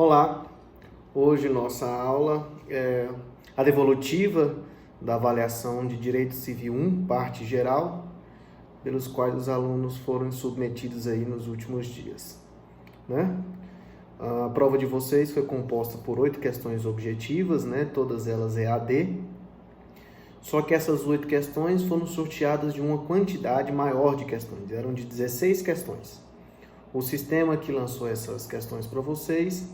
Olá, hoje nossa aula é a devolutiva da avaliação de Direito Civil 1, parte geral, pelos quais os alunos foram submetidos aí nos últimos dias, né? A prova de vocês foi composta por 8 questões objetivas, né? Todas elas EAD, só que essas 8 questões foram sorteadas de uma quantidade maior de questões, eram de 16 questões. O sistema que lançou essas questões para vocês,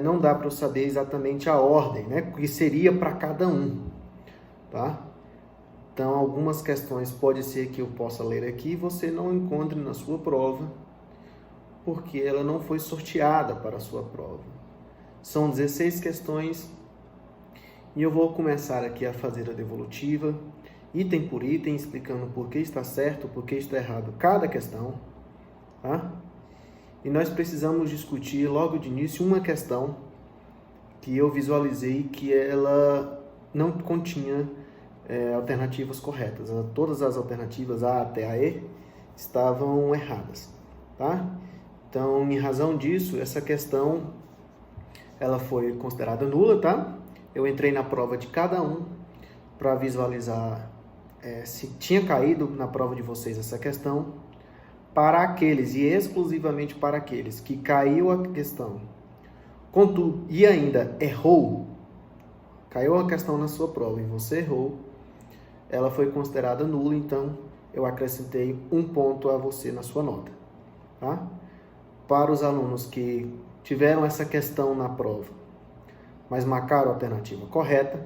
não dá para eu saber exatamente a ordem, né, que seria para cada um, tá? Então, algumas questões pode ser que eu possa ler aqui e você não encontre na sua prova, porque ela não foi sorteada para a sua prova. São 16 questões e eu vou começar aqui a fazer a devolutiva, item por item, explicando por que está certo, por que está errado cada questão, tá? E nós precisamos discutir logo de início uma questão que eu visualizei que ela não continha alternativas corretas. Todas as alternativas A até a E estavam erradas, tá? Então, em razão disso, essa questão ela foi considerada nula, tá? Eu entrei na prova de cada um para visualizar se tinha caído na prova de vocês essa questão, para aqueles e exclusivamente para aqueles que caiu a questão, contudo, e ainda errou, caiu a questão na sua prova e você errou, ela foi considerada nula, então eu acrescentei um ponto a você na sua nota, tá? Para os alunos que tiveram essa questão na prova, mas marcaram a alternativa correta,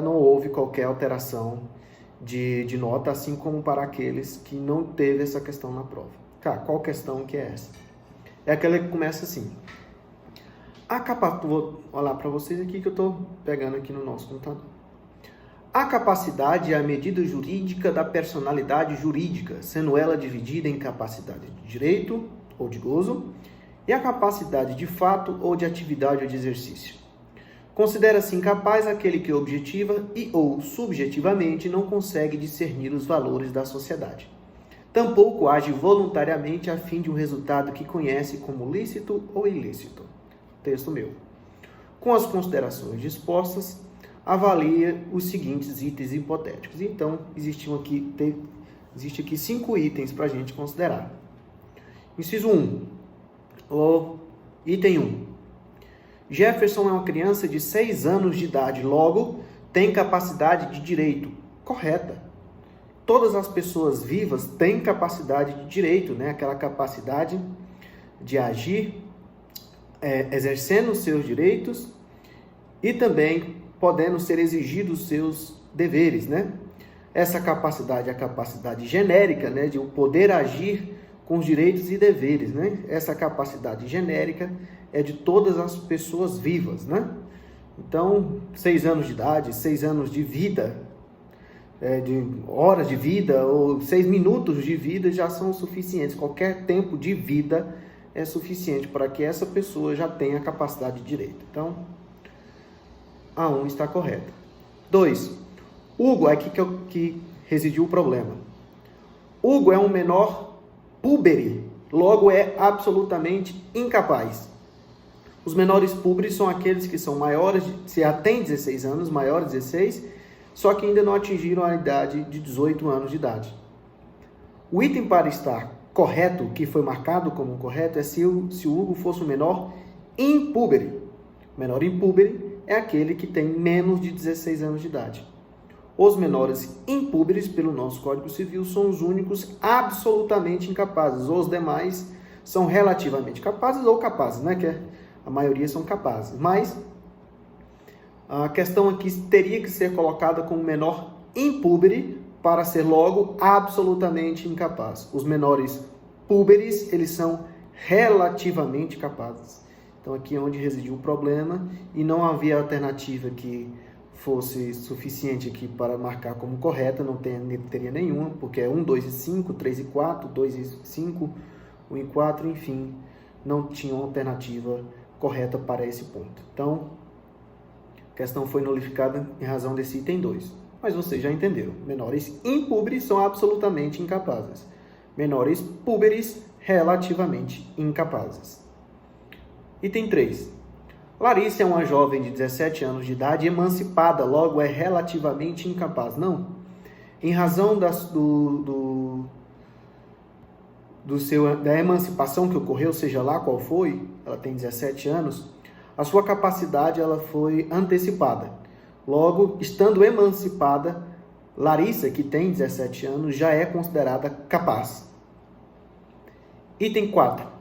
não houve qualquer alteração de nota, assim como para aqueles que não teve essa questão na prova. Tá, qual questão que é essa? É aquela que começa assim. Vou olhar para vocês aqui que eu estou pegando aqui no nosso computador. A capacidade é a medida jurídica da personalidade jurídica, sendo ela dividida em capacidade de direito ou de gozo e a capacidade de fato ou de atividade ou de exercício. Considera-se incapaz aquele que objetiva e ou subjetivamente não consegue discernir os valores da sociedade. Tampouco age voluntariamente a fim de um resultado que conhece como lícito ou ilícito. Texto meu. Com as considerações dispostas, avalia os seguintes itens hipotéticos. Então, existe aqui 5 itens para a gente considerar. Inciso 1. O item 1. Jefferson é uma criança de 6 anos de idade, logo tem capacidade de direito. Correta. Todas as pessoas vivas têm capacidade de direito, né? Aquela capacidade de agir, exercendo os seus direitos e também podendo ser exigidos os seus deveres, né? Essa capacidade é a capacidade genérica, né? De poder agir com os direitos e deveres, né? Essa capacidade genérica é de todas as pessoas vivas, né? Então, 6 anos de idade, 6 anos de vida, de horas de vida ou 6 minutos de vida já são suficientes. Qualquer tempo de vida é suficiente para que essa pessoa já tenha capacidade de direito. Então, a 1 está correta. 2. Hugo, é aqui que residiu o problema. Hugo é um menor púbere, logo é absolutamente incapaz. Os menores púberes são aqueles que são maiores, se já têm 16 anos, maiores de 16, só que ainda não atingiram a idade de 18 anos de idade. O item para estar correto, que foi marcado como correto, é se o Hugo fosse um menor impúbere. O menor impúbere é aquele que tem menos de 16 anos de idade. Os menores impúberes, pelo nosso Código Civil, são os únicos absolutamente incapazes. Os demais são relativamente capazes ou capazes, né? Que a maioria são capazes. Mas a questão aqui teria que ser colocada como menor impúbere para ser logo absolutamente incapaz. Os menores púberes, eles são relativamente capazes. Então aqui é onde residiu o problema e não havia alternativa que fosse suficiente aqui para marcar como correta, não teria nenhuma, porque é 1, 2 e 5, 3 e 4, 2 e 5, 1 e 4, enfim, não tinha uma alternativa correta para esse ponto. Então, a questão foi nulificada em razão desse item 2. Mas vocês já entenderam, menores impúberes são absolutamente incapazes. Menores púberes, relativamente incapazes. Item 3. Larissa é uma jovem de 17 anos de idade emancipada, logo é relativamente incapaz. Não. Em razão da emancipação que ocorreu, seja lá qual foi, ela tem 17 anos, a sua capacidade ela foi antecipada. Logo, estando emancipada, Larissa, que tem 17 anos, já é considerada capaz. Item 4.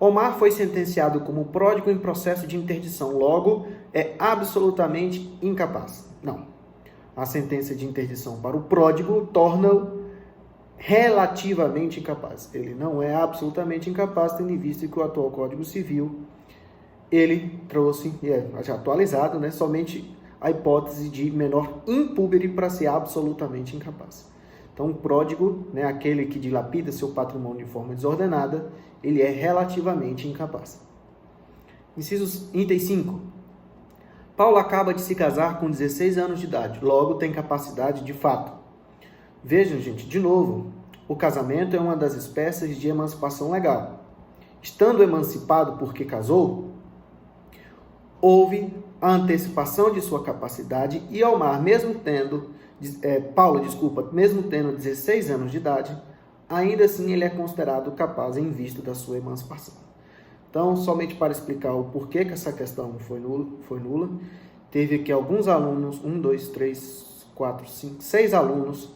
Omar foi sentenciado como pródigo em processo de interdição, logo é absolutamente incapaz. Não. A sentença de interdição para o pródigo torna-o relativamente incapaz. Ele não é absolutamente incapaz, tendo em vista que o atual Código Civil, ele trouxe, já atualizado, né, somente a hipótese de menor impúbere para ser absolutamente incapaz. Então, o pródigo, né, aquele que dilapida seu patrimônio de forma desordenada, ele é relativamente incapaz. Item 5. Paulo acaba de se casar com 16 anos de idade, logo tem capacidade de fato. Vejam, gente, de novo, o casamento é uma das espécies de emancipação legal. Estando emancipado porque casou, houve a antecipação de sua capacidade e Omar, mesmo tendo 16 anos de idade, ainda assim ele é considerado capaz em vista da sua emancipação. Então, somente para explicar o porquê que essa questão foi nula, teve aqui alguns alunos, 6 alunos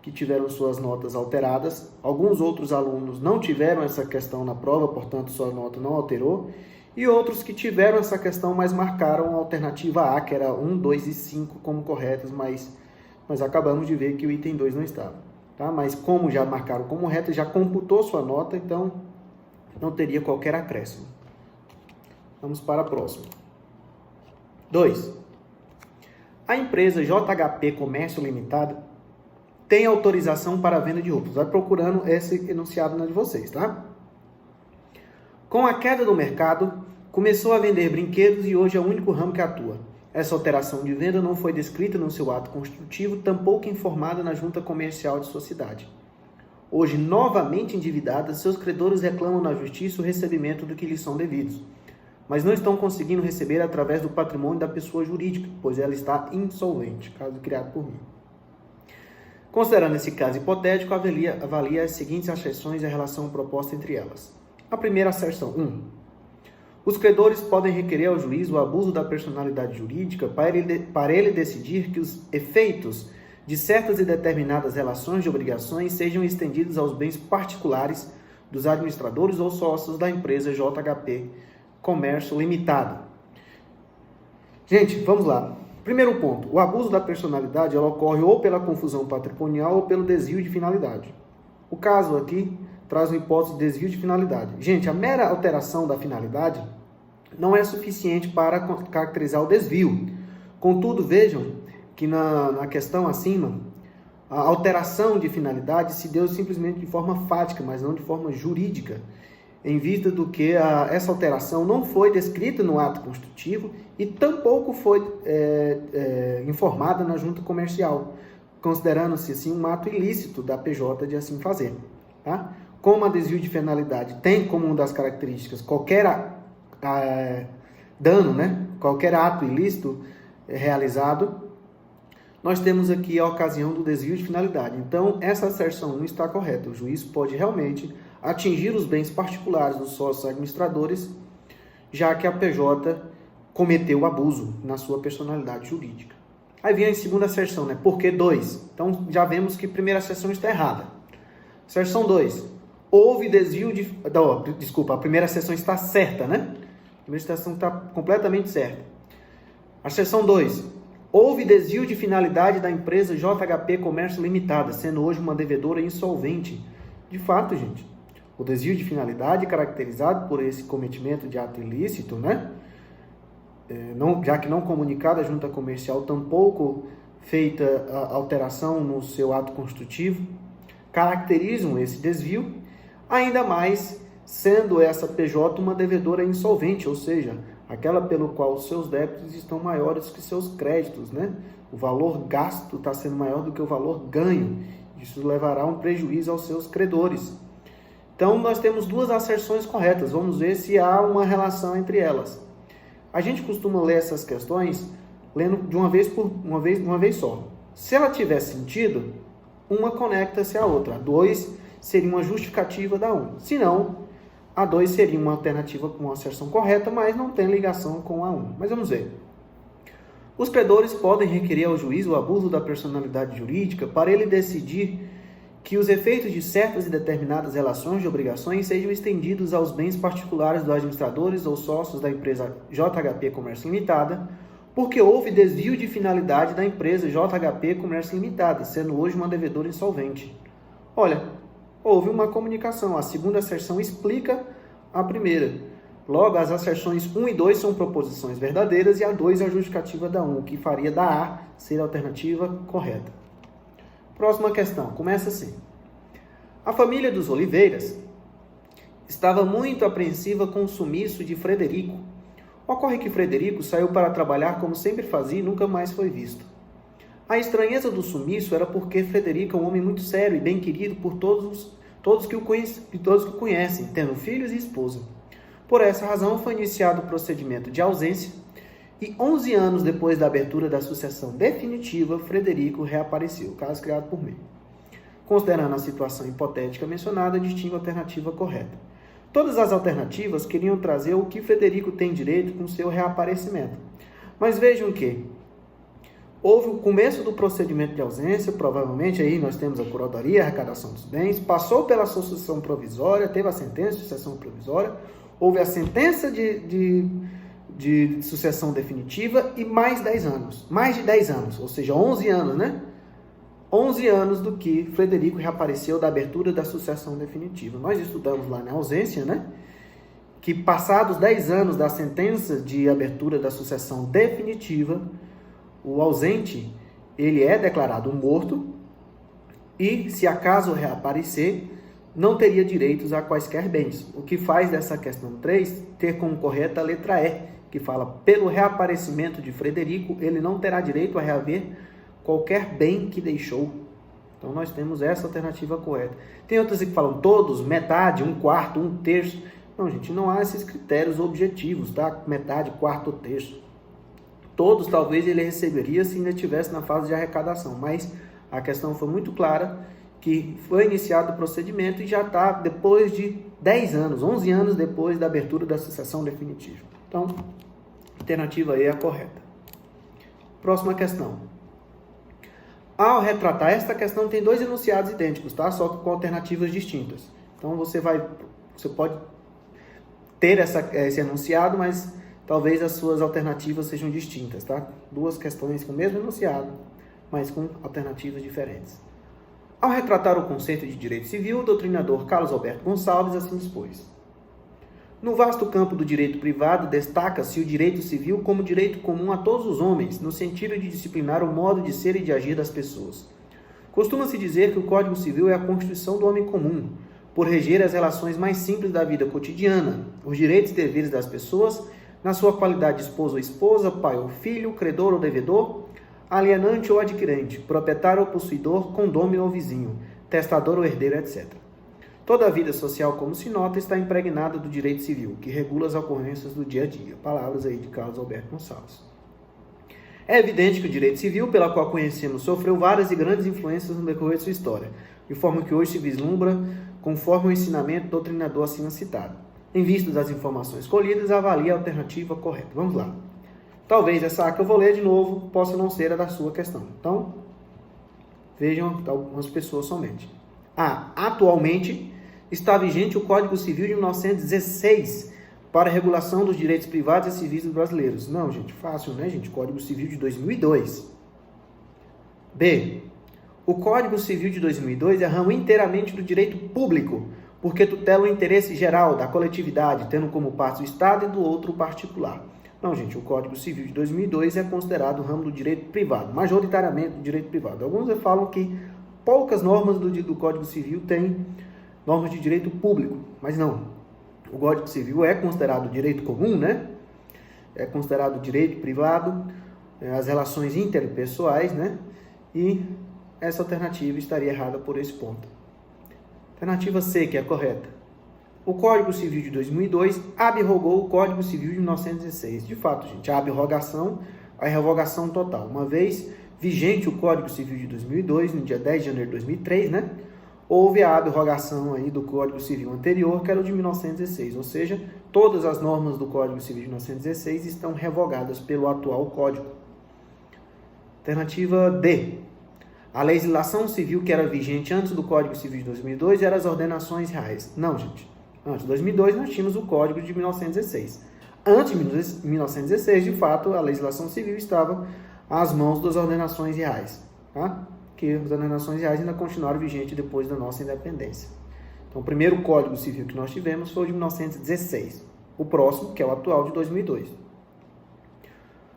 que tiveram suas notas alteradas, alguns outros alunos não tiveram essa questão na prova, portanto sua nota não alterou, e outros que tiveram essa questão, mas marcaram a alternativa A, que era 1, 2 e 5 como corretas, mas acabamos de ver que o item 2 não estava. Tá? Mas como já marcaram como reta, já computou sua nota, então não teria qualquer acréscimo. Vamos para a próxima. 2. A empresa JHP Comércio Limitada tem autorização para a venda de roupas. Vai procurando esse enunciado na de vocês, tá? Com a queda do mercado, começou a vender brinquedos e hoje é o único ramo que atua. Essa alteração de venda não foi descrita no seu ato constitutivo, tampouco informada na junta comercial de sua cidade. Hoje, novamente endividada, seus credores reclamam na justiça o recebimento do que lhes são devidos, mas não estão conseguindo receber através do patrimônio da pessoa jurídica, pois ela está insolvente, caso criado por mim. Considerando esse caso hipotético, avalia as seguintes asserções e a relação proposta entre elas. A primeira asserção, 1. Os credores podem requerer ao juiz o abuso da personalidade jurídica para ele decidir que os efeitos de certas e determinadas relações de obrigações sejam estendidos aos bens particulares dos administradores ou sócios da empresa JHP Comércio Limitada. Gente, vamos lá. Primeiro ponto, o abuso da personalidade ela ocorre ou pela confusão patrimonial ou pelo desvio de finalidade. O caso aqui traz uma hipótese de desvio de finalidade. Gente, a mera alteração da finalidade não é suficiente para caracterizar o desvio. Contudo, vejam que na questão acima, a alteração de finalidade se deu simplesmente de forma fática, mas não de forma jurídica, em vista do que essa alteração não foi descrita no ato constitutivo e tampouco foi informada na junta comercial, considerando-se assim um ato ilícito da PJ de assim fazer. Tá? Como a desvio de finalidade tem como uma das características qualquer dano, né? Qualquer ato ilícito realizado, nós temos aqui a ocasião do desvio de finalidade. Então, essa asserção não está correta. O juiz pode realmente atingir os bens particulares dos sócios administradores, já que a PJ cometeu abuso na sua personalidade jurídica. Aí vem a segunda asserção, né? Por que 2? Então, já vemos que a primeira asserção está errada. Asserção 2. Houve desvio de... Não, desculpa, a primeira asserção está certa, né? A primeira asserção está completamente certa. Asserção 2. Houve desvio de finalidade da empresa JHP Comércio Limitada, sendo hoje uma devedora insolvente. De fato, gente, o desvio de finalidade caracterizado por esse cometimento de ato ilícito, né? Já que não comunicada à junta comercial, tampouco feita a alteração no seu ato constitutivo, caracterizam esse desvio, ainda mais sendo essa PJ uma devedora insolvente, ou seja, aquela pelo qual os seus débitos estão maiores que seus créditos, né? O valor gasto está sendo maior do que o valor ganho. Isso levará a um prejuízo aos seus credores. Então, nós temos duas asserções corretas. Vamos ver se há uma relação entre elas. A gente costuma ler essas questões lendo de uma vez só. Se ela tiver sentido, uma conecta-se à outra. A 2 seria uma justificativa da 1. Se não, a 2 seria uma alternativa com uma asserção correta, mas não tem ligação com a 1. Mas vamos ver. Os credores podem requerer ao juiz o abuso da personalidade jurídica para ele decidir que os efeitos de certas e determinadas relações de obrigações sejam estendidos aos bens particulares dos administradores ou sócios da empresa JHP Comércio Limitada, porque houve desvio de finalidade da empresa JHP Comércio Limitada, sendo hoje uma devedora insolvente. Olha, houve uma comunicação. A segunda asserção explica a primeira. Logo, as asserções 1 e 2 são proposições verdadeiras e a 2 é a justificativa da 1, o que faria da A ser a alternativa correta. Próxima questão, começa assim. A família dos Oliveiras estava muito apreensiva com o sumiço de Frederico. Ocorre que Frederico saiu para trabalhar como sempre fazia e nunca mais foi visto. A estranheza do sumiço era porque Frederico é um homem muito sério e bem querido por todos que o conhecem, tendo filhos e esposa. Por essa razão foi iniciado o procedimento de ausência e 11 anos depois da abertura da sucessão definitiva, Frederico reapareceu, caso criado por mim. Considerando a situação hipotética mencionada, distingo a alternativa correta. Todas as alternativas queriam trazer o que Frederico tem direito com seu reaparecimento. Mas vejam que houve o começo do procedimento de ausência, provavelmente aí nós temos a curadoria, a arrecadação dos bens, passou pela sucessão provisória, teve a sentença de sucessão provisória, houve a sentença de sucessão definitiva e mais de 10 anos, ou seja, 11 anos, né? 11 anos do que Frederico reapareceu da abertura da sucessão definitiva. Nós estudamos lá na ausência, né? Que passados 10 anos da sentença de abertura da sucessão definitiva, o ausente, ele é declarado morto e, se acaso reaparecer, não teria direitos a quaisquer bens. O que faz dessa questão 3 ter como correta a letra E, que fala, pelo reaparecimento de Frederico, ele não terá direito a reaver qualquer bem que deixou. Então, nós temos essa alternativa correta. Tem outras que falam todos, metade, um quarto, um terço. Não, gente, não há esses critérios objetivos, tá? Metade, quarto ou terço. Todos, talvez, ele receberia se ainda estivesse na fase de arrecadação, mas a questão foi muito clara, que foi iniciado o procedimento e já está depois de 10 anos, 11 anos depois da abertura da sucessão definitiva. Então, a alternativa E é a correta. Próxima questão. Ao retratar esta questão, tem 2 enunciados idênticos, tá? Só que com alternativas distintas. Então, você pode ter esse enunciado, mas talvez as suas alternativas sejam distintas, tá? 2 questões com o mesmo enunciado, mas com alternativas diferentes. Ao retratar o conceito de direito civil, o doutrinador Carlos Alberto Gonçalves assim dispôs. No vasto campo do direito privado, destaca-se o direito civil como direito comum a todos os homens, no sentido de disciplinar o modo de ser e de agir das pessoas. Costuma-se dizer que o Código Civil é a constituição do homem comum, por reger as relações mais simples da vida cotidiana, os direitos e deveres das pessoas, na sua qualidade de esposo ou esposa, pai ou filho, credor ou devedor, alienante ou adquirente, proprietário ou possuidor, condômino ou vizinho, testador ou herdeiro, etc. Toda a vida social, como se nota, está impregnada do direito civil, que regula as ocorrências do dia a dia. Palavras aí de Carlos Alberto Gonçalves. É evidente que o direito civil, pela qual conhecemos, sofreu várias e grandes influências no decorrer de sua história, de forma que hoje se vislumbra conforme o ensinamento doutrinador acima citado. Em vista das informações colhidas, avalie a alternativa correta. Vamos lá. Talvez essa que eu vou ler de novo possa não ser a da sua questão. Então, vejam algumas pessoas somente. Atualmente está vigente o Código Civil de 1916 para a regulação dos direitos privados e civis dos brasileiros. Não, gente, fácil, né, gente? Código Civil de 2002. B. O Código Civil de 2002 é ramo inteiramente do direito público, porque tutela o interesse geral da coletividade, tendo como parte o Estado e do outro o particular. Não, gente, o Código Civil de 2002 é considerado o ramo do direito privado, majoritariamente do direito privado. Alguns falam que poucas normas do Código Civil têm normas de direito público, mas não. O Código Civil é considerado direito comum, né? É considerado direito privado, as relações interpessoais, né? E essa alternativa estaria errada por esse ponto. Alternativa C, que é a correta. o Código Civil de 2002 abrogou o Código Civil de 1916. De fato, gente, a abrogação, a revogação total. Uma vez vigente o Código Civil de 2002, no dia 10 de janeiro de 2003, né? Houve a abrogação aí do Código Civil anterior, que era o de 1916, ou seja, todas as normas do Código Civil de 1916 estão revogadas pelo atual Código. Alternativa D. A legislação civil que era vigente antes do Código Civil de 2002 eram as ordenações reais. Não, gente. Antes de 2002 nós tínhamos o Código de 1916. Antes de 1916, de fato, a legislação civil estava às mãos das ordenações reais, tá? Que as ordenações reais ainda continuaram vigentes depois da nossa independência. Então, o primeiro Código Civil que nós tivemos foi o de 1916. O próximo, que é o atual, de 2002.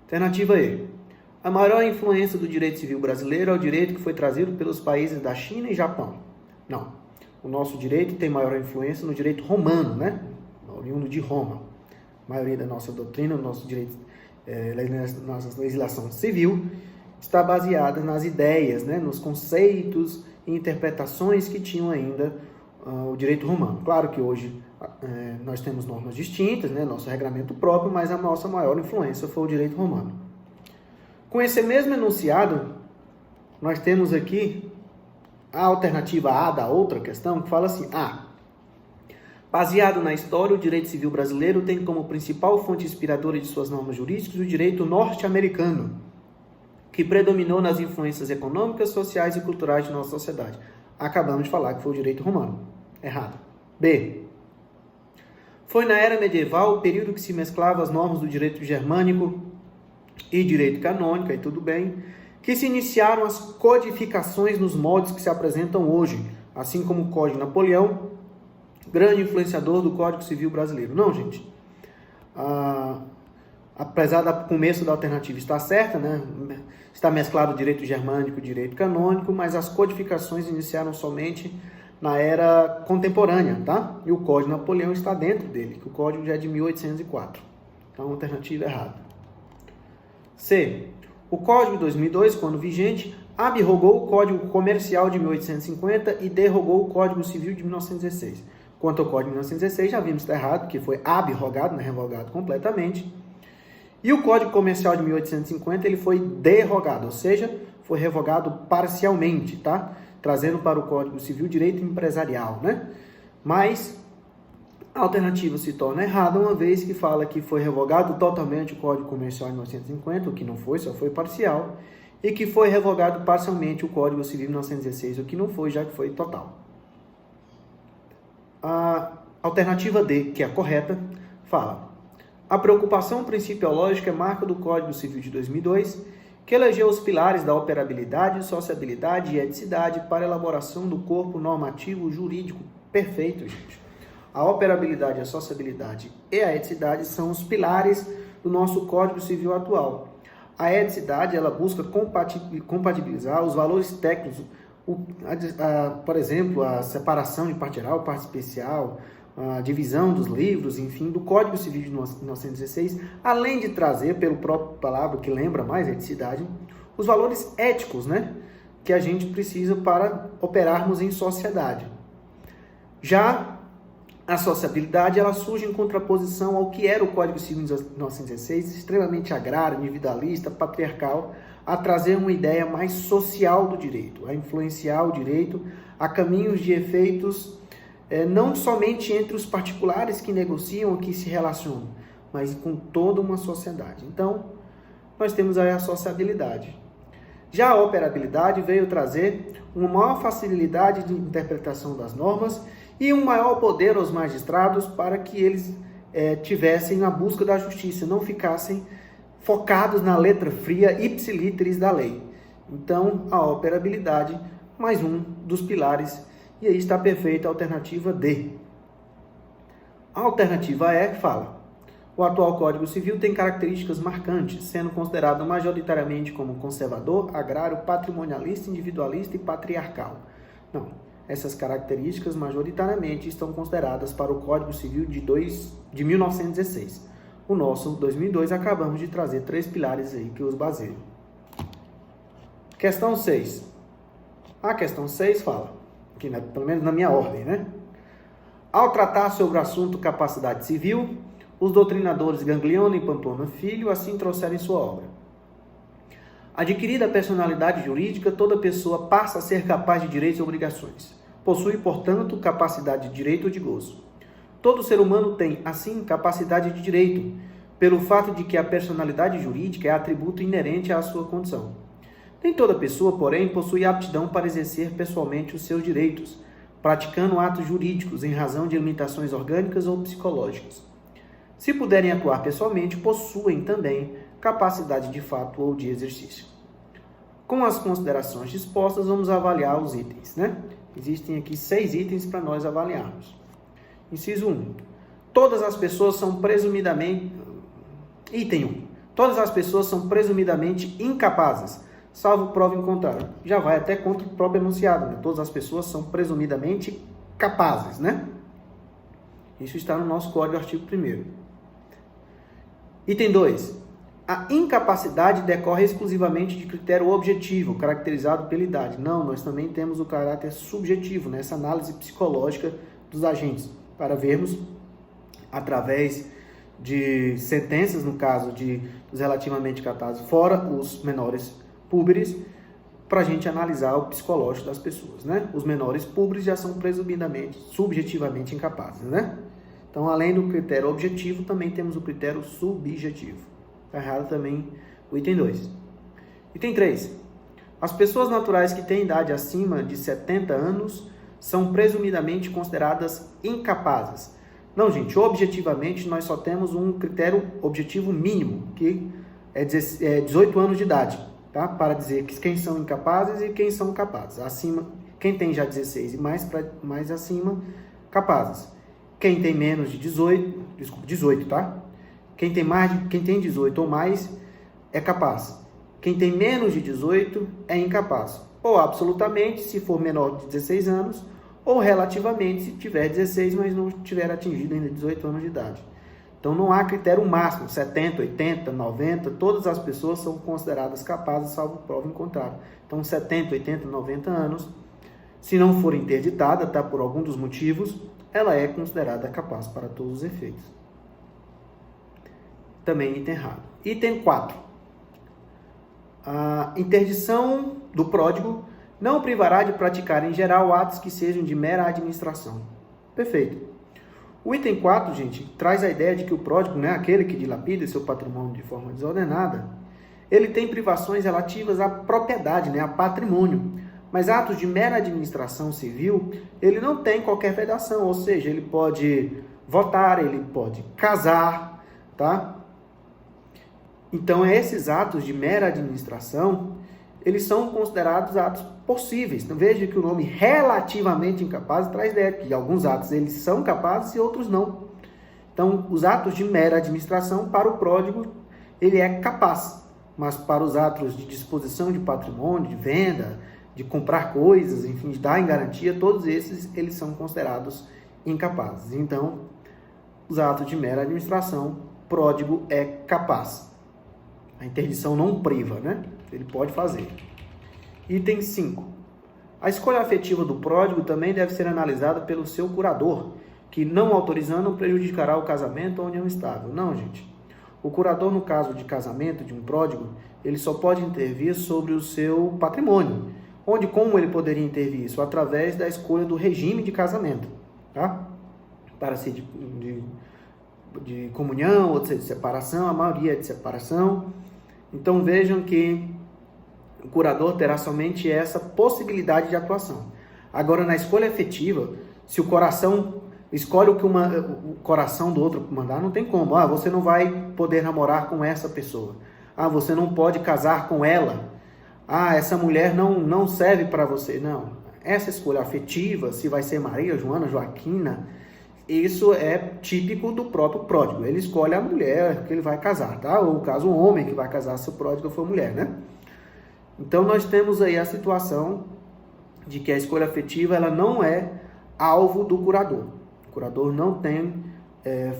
Alternativa E. A maior influência do direito civil brasileiro é o direito que foi trazido pelos países da China e Japão. Não. O nosso direito tem maior influência no direito romano, né? Oriundo de Roma. A maioria da nossa doutrina, do nosso direito, nossa legislação civil, está baseada nas ideias, né? Nos conceitos e interpretações que tinham ainda o direito romano. Claro que hoje nós temos normas distintas, né? Nosso regramento próprio, mas a nossa maior influência foi o direito romano. Com esse mesmo enunciado, nós temos aqui a alternativa A da outra questão, que fala assim: baseado na história, o direito civil brasileiro tem como principal fonte inspiradora de suas normas jurídicas o direito norte-americano, que predominou nas influências econômicas, sociais e culturais de nossa sociedade. Acabamos de falar que foi o direito romano. Errado. B. Foi na era medieval o período que se mesclava as normas do direito germânico e direito canônico, e tudo bem, que se iniciaram as codificações nos moldes que se apresentam hoje, assim como o Código Napoleão, grande influenciador do Código Civil brasileiro. Não, gente. Apesar do começo da alternativa estar certa, né? Está mesclado o direito germânico e o direito canônico, mas as codificações iniciaram somente na era contemporânea, tá? E o Código Napoleão está dentro dele, que o código já é de 1804. Então, alternativa errada. C. O Código de 2002, quando vigente, abrogou o Código Comercial de 1850 e derrogou o Código Civil de 1916. Quanto ao Código de 1916, já vimos que está errado, que foi abrogado, não é revogado completamente. E o Código Comercial de 1850 ele foi derrogado, ou seja, foi revogado parcialmente, tá? Trazendo para o Código Civil direito empresarial, né? Mas a alternativa se torna errada, uma vez que fala que foi revogado totalmente o Código Comercial de 1950, o que não foi, só foi parcial, e que foi revogado parcialmente o Código Civil de 1916, o que não foi, já que foi total. A alternativa D, que é a correta, fala: a preocupação principiológica é marca do Código Civil de 2002, que elegeu os pilares da operabilidade, sociabilidade e eticidade para a elaboração do corpo normativo jurídico perfeito, gente. A operabilidade, a sociabilidade e a eticidade são os pilares do nosso Código Civil atual. A eticidade, ela busca compatibilizar os valores técnicos, por exemplo, a separação de parte geral, parte especial, a divisão dos livros, enfim, do Código Civil de 1916, além de trazer, pelo próprio palavra que lembra mais a eticidade, os valores éticos, né, que a gente precisa para operarmos em sociedade. Já a sociabilidade, ela surge em contraposição ao que era o Código Civil de 1916, extremamente agrário, individualista, patriarcal, a trazer uma ideia mais social do direito, a influenciar o direito a caminhos de efeitos não somente entre os particulares que negociam ou que se relacionam, mas com toda uma sociedade. Então, nós temos aí a sociabilidade. Já a operabilidade veio trazer uma maior facilidade de interpretação das normas e um maior poder aos magistrados para que eles tivessem a busca da justiça, não ficassem focados na letra fria ipsiliteris da lei. Então, a operabilidade, mais um dos pilares. E aí está perfeita a alternativa D. A alternativa E fala: o atual Código Civil tem características marcantes, sendo considerado majoritariamente como conservador, agrário, patrimonialista, individualista e patriarcal. Não, essas características majoritariamente estão consideradas para o Código Civil de 1916. O nosso 2002 acabamos de trazer 3 pilares aí que os baseiam. Questão 6. A questão 6 fala, aqui, pelo menos na minha ordem, né? Ao tratar sobre o assunto capacidade civil, os doutrinadores Ganglione e Pamplona Filho assim trouxeram em sua obra. Adquirida a personalidade jurídica, toda pessoa passa a ser capaz de direitos e obrigações. Possui, portanto, capacidade de direito ou de gozo. Todo ser humano tem, assim, capacidade de direito, pelo fato de que a personalidade jurídica é atributo inerente à sua condição. Nem toda pessoa, porém, possui aptidão para exercer pessoalmente os seus direitos, praticando atos jurídicos em razão de limitações orgânicas ou psicológicas. Se puderem atuar pessoalmente, possuem também capacidade de fato ou de exercício. Com as considerações dispostas, vamos avaliar os itens, né? Existem aqui 6 itens para nós avaliarmos. Inciso 1. Todas as pessoas são presumidamente... Item 1. Todas as pessoas são presumidamente incapazes, salvo prova em contrário. Já vai até contra o próprio enunciado, né? Todas as pessoas são presumidamente capazes, né? Isso está no nosso Código, artigo 1º. Item 2. A incapacidade decorre exclusivamente de critério objetivo, caracterizado pela idade. Não, nós também temos o caráter subjetivo, nessa análise psicológica dos agentes, para vermos, através de sentenças, no caso dos relativamente capazes, fora os menores púberes, para a gente analisar o psicológico das pessoas, né? Os menores púberes já são presumidamente, subjetivamente incapazes, né? Então, além do critério objetivo, também temos o critério subjetivo. Está errado também o item 2. Item 3. As pessoas naturais que têm idade acima de 70 anos são presumidamente consideradas incapazes. Não, gente, objetivamente nós só temos um critério objetivo mínimo, que é 18 anos de idade, tá? Para dizer que quem são incapazes e quem são capazes. Acima, quem tem já 16 e mais acima, capazes. Quem tem menos de 18, tá? Quem tem 18 ou mais é capaz. Quem tem menos de 18 é incapaz. Ou absolutamente, se for menor de 16 anos, ou relativamente, se tiver 16, mas não tiver atingido ainda 18 anos de idade. Então, não há critério máximo, 70, 80, 90, todas as pessoas são consideradas capazes, salvo prova em contrário. Então, 70, 80, 90 anos, se não for interditada, tá, por algum dos motivos, ela é considerada capaz para todos os efeitos. Também item errado. Item 4. A interdição do pródigo não privará de praticar em geral atos que sejam de mera administração. Perfeito. O item 4, gente, traz a ideia de que o pródigo, né, aquele que dilapida seu patrimônio de forma desordenada, ele tem privações relativas à propriedade, né, a patrimônio. Mas atos de mera administração civil, ele não tem qualquer vedação, ou seja, ele pode votar, ele pode casar, tá? Então, esses atos de mera administração, eles são considerados atos possíveis. Então, veja que o nome relativamente incapaz traz ideia que alguns atos eles são capazes e outros não. Então, os atos de mera administração, para o pródigo, ele é capaz. Mas para os atos de disposição de patrimônio, de venda, de comprar coisas, enfim, de dar em garantia, todos esses, eles são considerados incapazes. Então, os atos de mera administração, pródigo é capaz. A interdição não priva, né? Ele pode fazer. Item 5. A escolha afetiva do pródigo também deve ser analisada pelo seu curador, que, não autorizando, prejudicará o casamento ou união estável. Não, gente. O curador, no caso de casamento de um pródigo, ele só pode intervir sobre o seu patrimônio. Como ele poderia intervir isso? Através da escolha do regime de casamento, tá? Para ser de comunhão, ou de separação, a maioria é de separação. Então vejam que o curador terá somente essa possibilidade de atuação. Agora, na escolha efetiva, se o coração escolhe o que o coração do outro mandar, não tem como. Você não vai poder namorar com essa pessoa. Você não pode casar com ela. Essa mulher não serve para você. Não. Essa escolha afetiva, se vai ser Maria, Joana, Joaquina, isso é típico do próprio pródigo. Ele escolhe a mulher que ele vai casar, tá? Ou, caso, o homem que vai casar, se o pródigo for mulher, né? Então, nós temos aí a situação de que a escolha afetiva, ela não é alvo do curador. O curador não tem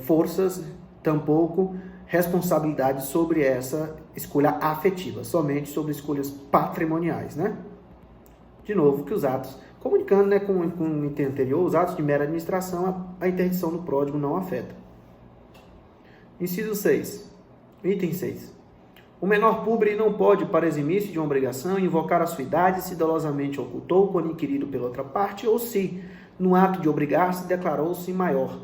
forças, tampouco responsabilidade sobre essa escolha afetiva, somente sobre escolhas patrimoniais, né? de novo, que os atos, comunicando, né, com o item anterior, os atos de mera administração, a interdição do pródigo não afeta. Inciso 6. Item 6. O menor público não pode, para eximir-se de uma obrigação, invocar a sua idade se dolosamente ocultou quando inquirido pela outra parte ou se, no ato de obrigar-se, declarou-se maior.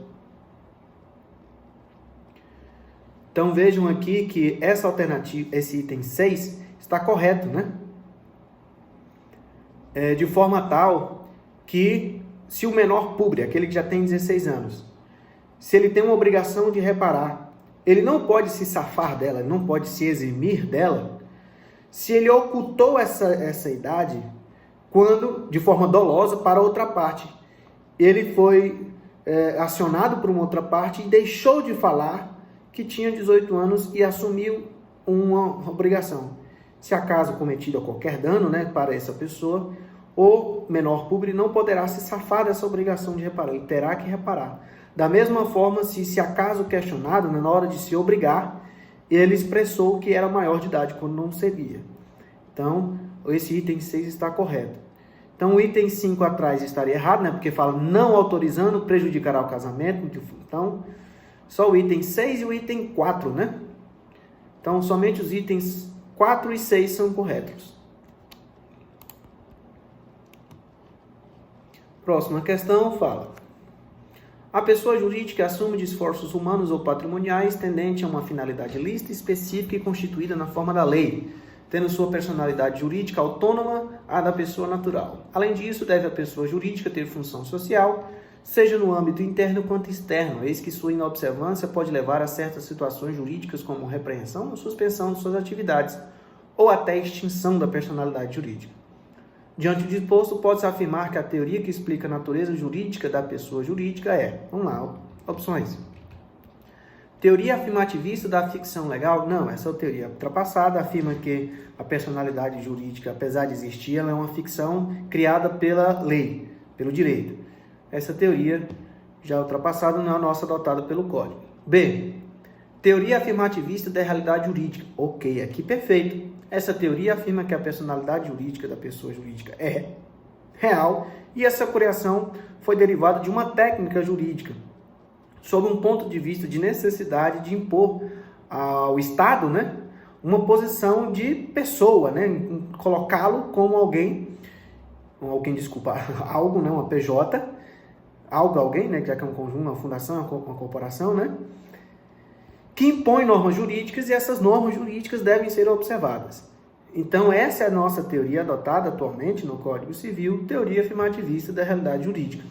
Então vejam aqui que essa alternativa, esse item 6, está correto, né? De forma tal que, se o menor público, aquele que já tem 16 anos, se ele tem uma obrigação de reparar, ele não pode se safar dela, ele não pode se eximir dela, se ele ocultou essa idade quando, de forma dolosa, para outra parte. Ele foi acionado por uma outra parte e deixou de falar que tinha 18 anos e assumiu uma obrigação. Se acaso cometido qualquer dano, né, para essa pessoa, o menor público não poderá se safar dessa obrigação de reparar, ele terá que reparar. Da mesma forma, se acaso questionado, né, na hora de se obrigar, ele expressou que era maior de idade quando não servia. Então, esse item 6 está correto. Então, o item 5 atrás estaria errado, né, porque fala não autorizando prejudicará o casamento. Então, só o item 6 e o item 4, né? Então, somente os itens 4 e 6 são corretos. Próxima questão fala: a pessoa jurídica assume de esforços humanos ou patrimoniais tendente a uma finalidade lícita, específica e constituída na forma da lei, tendo sua personalidade jurídica autônoma à da pessoa natural. Além disso, deve a pessoa jurídica ter função social, seja no âmbito interno quanto externo, eis que sua inobservância pode levar a certas situações jurídicas como repreensão ou suspensão de suas atividades, ou até extinção da personalidade jurídica. Diante do disposto, pode-se afirmar que a teoria que explica a natureza jurídica da pessoa jurídica é, vamos lá, opções. Teoria afirmativista da ficção legal? Não, essa teoria ultrapassada afirma que a personalidade jurídica, apesar de existir, ela é uma ficção criada pela lei, pelo direito. Essa teoria já ultrapassada não é a nossa adotada pelo Código. B. Teoria afirmativista da realidade jurídica. Ok, aqui perfeito. Essa teoria afirma que a personalidade jurídica da pessoa jurídica é real e essa criação foi derivada de uma técnica jurídica, sob um ponto de vista de necessidade de impor ao Estado, né, uma posição de pessoa, né, colocá-lo como algo, né, uma PJ, alguém, né, já que é um conjunto, uma fundação, uma corporação, né, que impõe normas jurídicas e essas normas jurídicas devem ser observadas. Então, essa é a nossa teoria adotada atualmente no Código Civil, teoria afirmativista da realidade jurídica.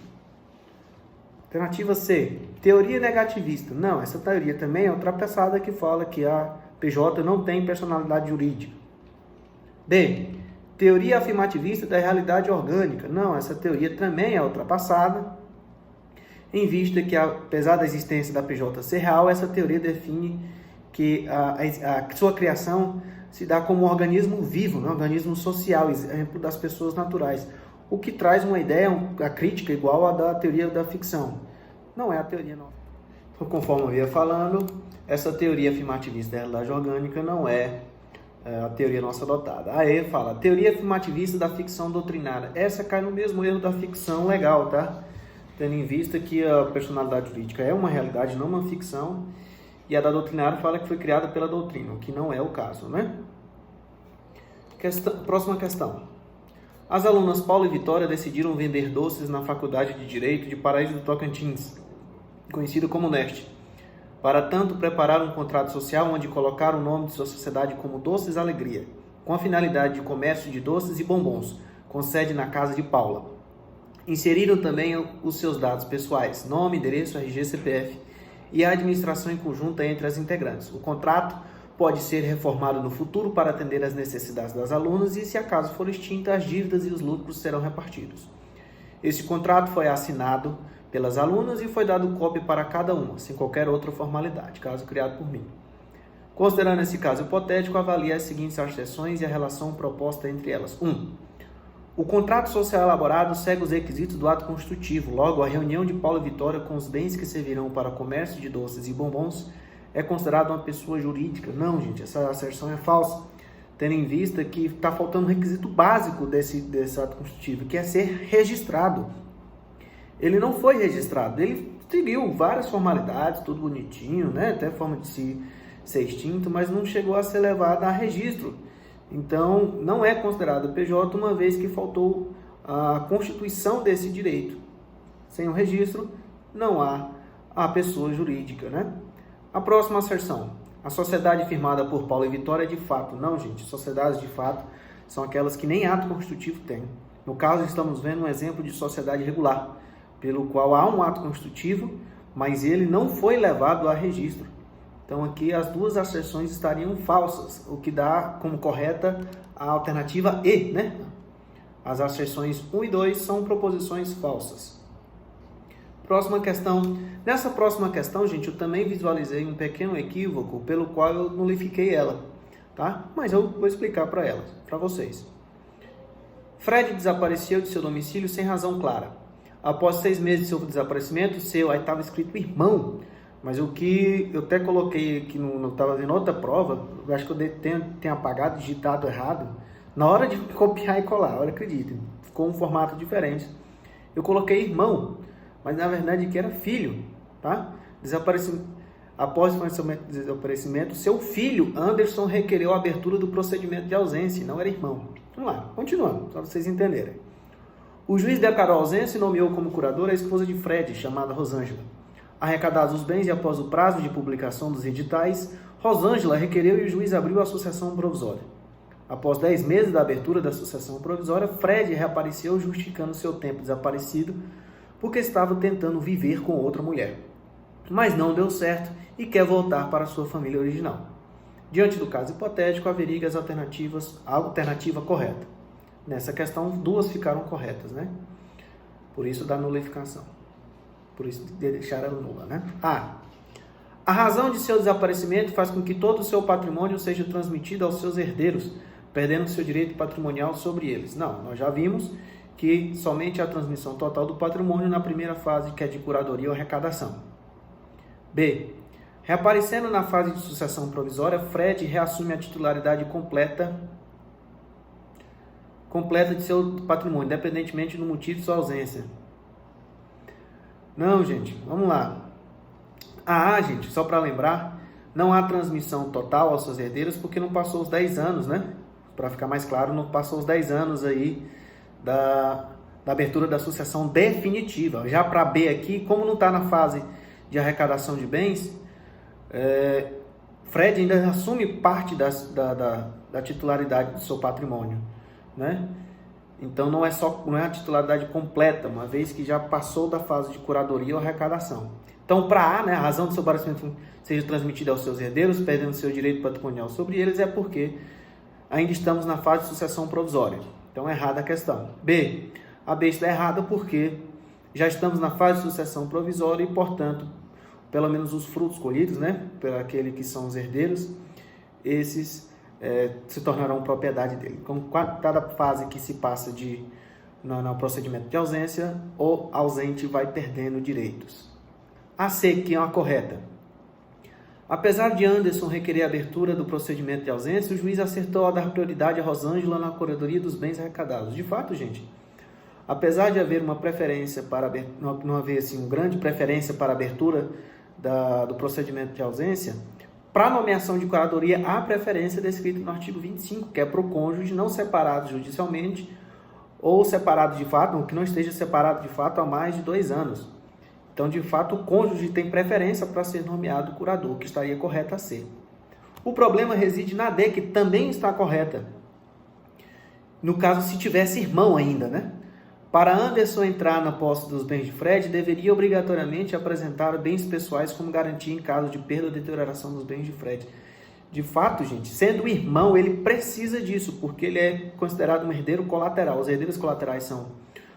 Alternativa C, teoria negativista. Não, essa teoria também é ultrapassada que fala que a PJ não tem personalidade jurídica. D, teoria afirmativista da realidade orgânica. Não, essa teoria também é ultrapassada, em vista que, apesar da existência da PJ ser real, essa teoria define que a sua criação se dá como um organismo vivo, um organismo social, exemplo das pessoas naturais, o que traz uma ideia, a crítica igual à da teoria da ficção. Não é a teoria nossa. Então, conforme eu ia falando, essa teoria afirmativista da realidade orgânica não é a teoria nossa adotada. Aí fala, teoria afirmativista da ficção doutrinária. Essa cai no mesmo erro da ficção legal, tá? Tendo em vista que a personalidade jurídica é uma realidade, não uma ficção, e a da doutrinária fala que foi criada pela doutrina, o que não é o caso, né? Próxima questão. As alunas Paula e Vitória decidiram vender doces na Faculdade de Direito de Paraíso do Tocantins, conhecida como Neste. Para tanto, prepararam um contrato social onde colocaram o nome de sua sociedade como Doces Alegria, com a finalidade de comércio de doces e bombons, com sede na casa de Paula. Inseriram também os seus dados pessoais, nome, endereço, RG, CPF e a administração em conjunta entre as integrantes. O contrato pode ser reformado no futuro para atender às necessidades das alunas e, se acaso for extinta, as dívidas e os lucros serão repartidos. Esse contrato foi assinado pelas alunas e foi dado cópia para cada uma, sem qualquer outra formalidade, caso criado por mim. Considerando esse caso hipotético, avalie as seguintes exceções e a relação proposta entre elas. 1. O contrato social elaborado segue os requisitos do ato constitutivo. Logo, a reunião de Paula e Vitória com os bens que servirão para comércio de doces e bombons é considerada uma pessoa jurídica. Não, gente, essa asserção é falsa. tendo em vista que está faltando um requisito básico desse ato constitutivo, que é ser registrado. Ele não foi registrado, ele seguiu várias formalidades, tudo bonitinho, né? Até forma de ser extinto, mas não chegou a ser levado a registro. Então, não é considerado PJ, uma vez que faltou a constituição desse direito. Sem o registro, não há a pessoa jurídica, né? A próxima asserção. A sociedade firmada por Paulo e Vitória é de fato. Não, gente, sociedades de fato são aquelas que nem ato constitutivo têm. No caso, estamos vendo um exemplo de sociedade regular, pelo qual há um ato constitutivo, mas ele não foi levado a registro. Então, aqui as duas asserções estariam falsas, o que dá como correta a alternativa E, né? As asserções 1 e 2 são proposições falsas. Próxima questão. Nessa próxima questão, gente, eu também visualizei um pequeno equívoco pelo qual eu nulifiquei ela, tá? Mas eu vou explicar para vocês. Fred desapareceu de seu domicílio sem razão clara. Após 6 meses de seu desaparecimento, aí estava escrito irmão, mas o que eu até coloquei aqui, estava vendo outra prova, eu acho que eu tenho apagado, digitado errado, na hora de copiar e colar, olha, acreditem, ficou um formato diferente. Eu coloquei irmão, mas na verdade que era filho, tá? Após o desaparecimento, seu filho, Anderson, requereu a abertura do procedimento de ausência, não era irmão. Vamos lá, continuando, para vocês entenderem. O juiz declarou a ausência e nomeou como curadora a esposa de Fred, chamada Rosângela. Arrecadados os bens e após o prazo de publicação dos editais, Rosângela requereu e o juiz abriu a sucessão provisória. Após 10 meses da abertura da sucessão provisória, Fred reapareceu justificando seu tempo desaparecido porque estava tentando viver com outra mulher. Mas não deu certo e quer voltar para sua família original. Diante do caso hipotético, haveria a alternativa correta. Nessa questão, 2 ficaram corretas, né? Por isso da nulificação. Por isso de deixar ela nula, né? A razão de seu desaparecimento faz com que todo o seu patrimônio seja transmitido aos seus herdeiros, perdendo seu direito patrimonial sobre eles. Não, nós já vimos que somente a transmissão total do patrimônio na primeira fase, que é de curadoria ou arrecadação. B. Reaparecendo na fase de sucessão provisória, Fred reassume a titularidade completa de seu patrimônio, independentemente do motivo de sua ausência. Não, gente, vamos lá. Gente, só para lembrar, não há transmissão total aos seus herdeiros porque não passou os 10 anos, né? Para ficar mais claro, não passou os 10 anos aí da abertura da sucessão definitiva. Já para B aqui, como não está na fase de arrecadação de bens, Fred ainda assume parte da titularidade do seu patrimônio, né? Então não é a titularidade completa, uma vez que já passou da fase de curadoria ou arrecadação. Então, para A, né, a razão do seu aparecimento seja transmitida aos seus herdeiros, perdendo seu direito patrimonial sobre eles, é porque ainda estamos na fase de sucessão provisória. Então, errada a questão. B, a B está errada porque já estamos na fase de sucessão provisória e, portanto, pelo menos os frutos colhidos, né, por aquele que são os herdeiros, esses se tornarão propriedade dele. Como cada fase que se passa no procedimento de ausência, o ausente vai perdendo direitos. A C, que é a correta. Apesar de Anderson requerer a abertura do procedimento de ausência, o juiz acertou a dar prioridade a Rosângela na curadoria dos bens arrecadados. De fato, gente, apesar de haver uma preferência não haver assim, uma grande preferência para a abertura do procedimento de ausência, para a nomeação de curadoria, há preferência descrita no artigo 25, que é para o cônjuge não separado judicialmente ou separado de fato, ou que não esteja separado de fato há mais de 2 anos. Então, de fato, o cônjuge tem preferência para ser nomeado curador, que estaria correta a ser. O problema reside na D, que também está correta. No caso, se tivesse irmão ainda, né? Para Anderson entrar na posse dos bens de Fred, deveria obrigatoriamente apresentar bens pessoais como garantia em caso de perda ou deterioração dos bens de Fred. De fato, gente, sendo irmão, ele precisa disso, porque ele é considerado um herdeiro colateral. Os herdeiros colaterais são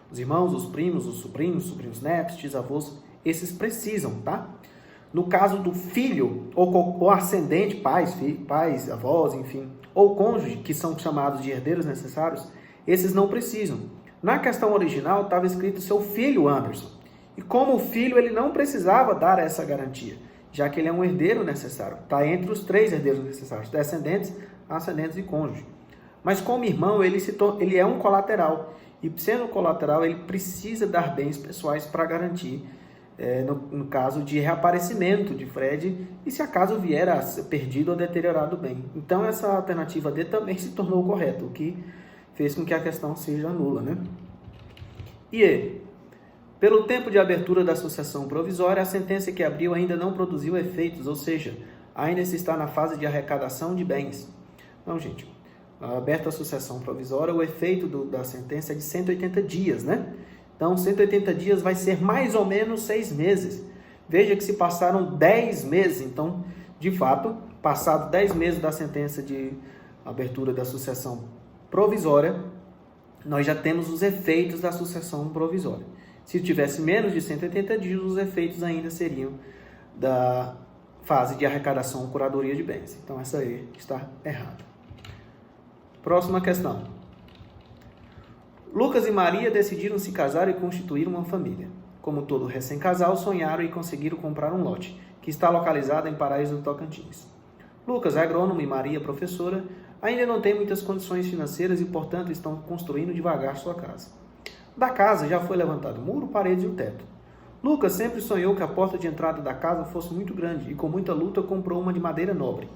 os irmãos, os primos, os sobrinhos netos, tisavôs. Esses precisam, tá? No caso do filho ou ascendente, pais, avós, enfim, ou cônjuge, que são chamados de herdeiros necessários, esses não precisam. Na questão original estava escrito seu filho Anderson. E como o filho, ele não precisava dar essa garantia, já que ele é um herdeiro necessário. Está entre os 3 herdeiros necessários. Descendentes, ascendentes e cônjuge. Mas como irmão, ele é um colateral. E sendo colateral, ele precisa dar bens pessoais para garantir, no caso de reaparecimento de Fred, e se acaso vier a ser perdido ou deteriorado o bem. Então essa alternativa D também se tornou correta, o que fez com que a questão seja nula, né? E E. Pelo tempo de abertura da sucessão provisória, a sentença que abriu ainda não produziu efeitos, ou seja, ainda se está na fase de arrecadação de bens. Então, gente, aberta a sucessão provisória, o efeito da sentença é de 180 dias, né? Então, 180 dias vai ser mais ou menos 6 meses. Veja que se passaram 10 meses. Então, de fato, passado 10 meses da sentença de abertura da sucessão provisória, nós já temos os efeitos da sucessão provisória. Se tivesse menos de 180 dias, os efeitos ainda seriam da fase de arrecadação ou curadoria de bens. Então, essa aí está errada. Próxima questão. Lucas e Maria decidiram se casar e constituir uma família. Como todo recém-casal, sonharam e conseguiram comprar um lote, que está localizado em Paraíso do Tocantins. Lucas, agrônomo, e Maria, professora, ainda não têm muitas condições financeiras e, portanto, estão construindo devagar sua casa. Da casa já foi levantado o muro, paredes e o teto. Lucas sempre sonhou que a porta de entrada da casa fosse muito grande e, com muita luta, comprou uma de madeira nobre.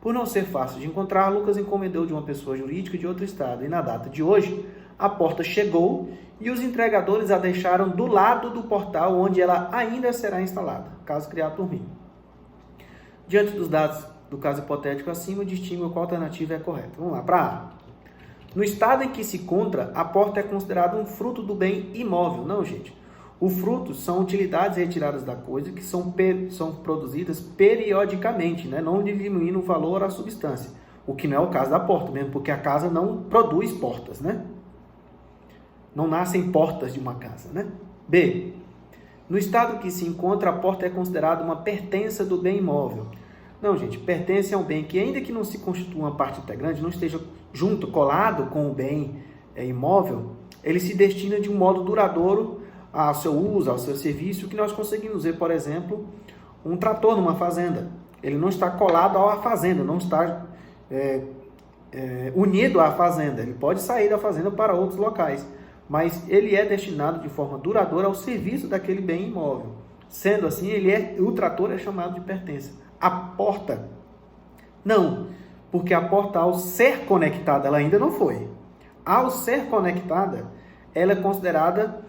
Por não ser fácil de encontrar, Lucas encomendou de uma pessoa jurídica de outro estado e, na data de hoje, a porta chegou e os entregadores a deixaram do lado do portal onde ela ainda será instalada, caso criado por mim. Diante dos dados do caso hipotético acima, distinga qual alternativa é correta. Vamos lá, para A. No estado em que se encontra, a porta é considerada um fruto do bem imóvel. Não, gente. Os frutos são utilidades retiradas da coisa que são produzidas periodicamente, né? Não diminuindo o valor à substância. O que não é o caso da porta mesmo, porque a casa não produz portas, né? Não nascem portas de uma casa, né? B. No estado que se encontra, a porta é considerada uma pertença do bem imóvel. Não, gente, pertence a um bem que, ainda que não se constitua uma parte integrante, não esteja junto, colado com o bem imóvel, ele se destina de um modo duradouro ao seu uso, ao seu serviço, que nós conseguimos ver, por exemplo, um trator numa fazenda. Ele não está colado à fazenda, não está unido à fazenda. Ele pode sair da fazenda para outros locais, mas ele é destinado de forma duradoura ao serviço daquele bem imóvel. Sendo assim, o trator é chamado de pertença. A porta, não, porque a porta, ao ser conectada, ela ainda não foi. Ao ser conectada, ela é considerada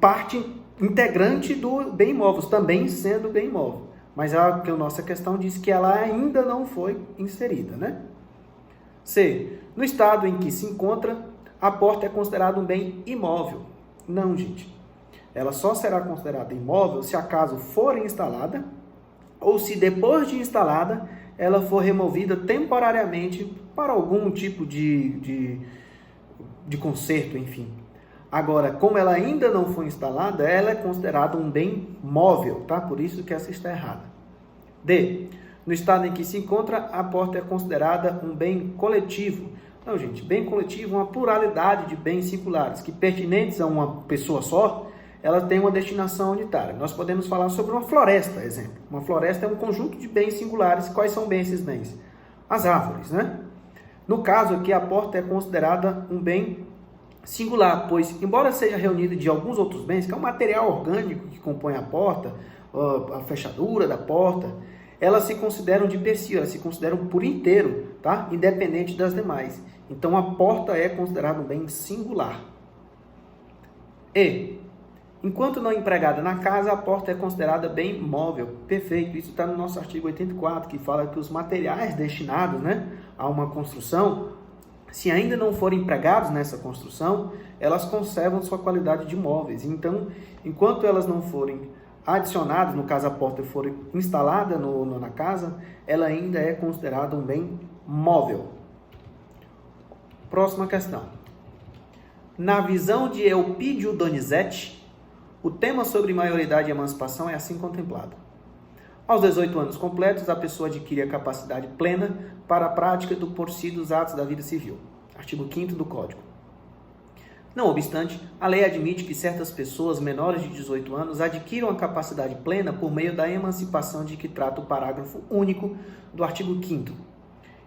parte integrante do bem imóvel, também sendo bem imóvel. Mas a nossa questão diz que ela ainda não foi inserida, né? C. No estado em que se encontra, a porta é considerada um bem imóvel. Não, gente. Ela só será considerada imóvel se acaso for instalada ou se depois de instalada ela for removida temporariamente para algum tipo de conserto, enfim. Agora, como ela ainda não foi instalada, ela é considerada um bem móvel, tá? Por isso que essa está errada. D. No estado em que se encontra, a porta é considerada um bem coletivo. Não, gente, bem coletivo é uma pluralidade de bens singulares que, pertinentes a uma pessoa só, ela tem uma destinação unitária. Nós podemos falar sobre uma floresta, exemplo. Uma floresta é um conjunto de bens singulares. Quais são bem esses bens? As árvores, né? No caso aqui, a porta é considerada um bem singular, pois, embora seja reunida de alguns outros bens, que é o material orgânico que compõe a porta, a fechadura da porta, elas se consideram de per si, elas se consideram por inteiro, tá? Independente das demais. Então, a porta é considerada um bem singular. E, enquanto não empregada na casa, a porta é considerada bem móvel. Perfeito, isso está no nosso artigo 84, que fala que os materiais destinados, né, a uma construção, se ainda não forem empregados nessa construção, elas conservam sua qualidade de móveis. Então, enquanto elas não forem adicionadas, no caso a porta for instalada na casa, ela ainda é considerada um bem móvel. Próxima questão. Na visão de Eupídio Donizete, o tema sobre maioridade e emancipação é assim contemplado. Aos 18 anos completos, a pessoa adquire a capacidade plena para a prática por si dos atos da vida civil. Artigo 5º do Código. Não obstante, a lei admite que certas pessoas menores de 18 anos adquiram a capacidade plena por meio da emancipação de que trata o parágrafo único do artigo 5º.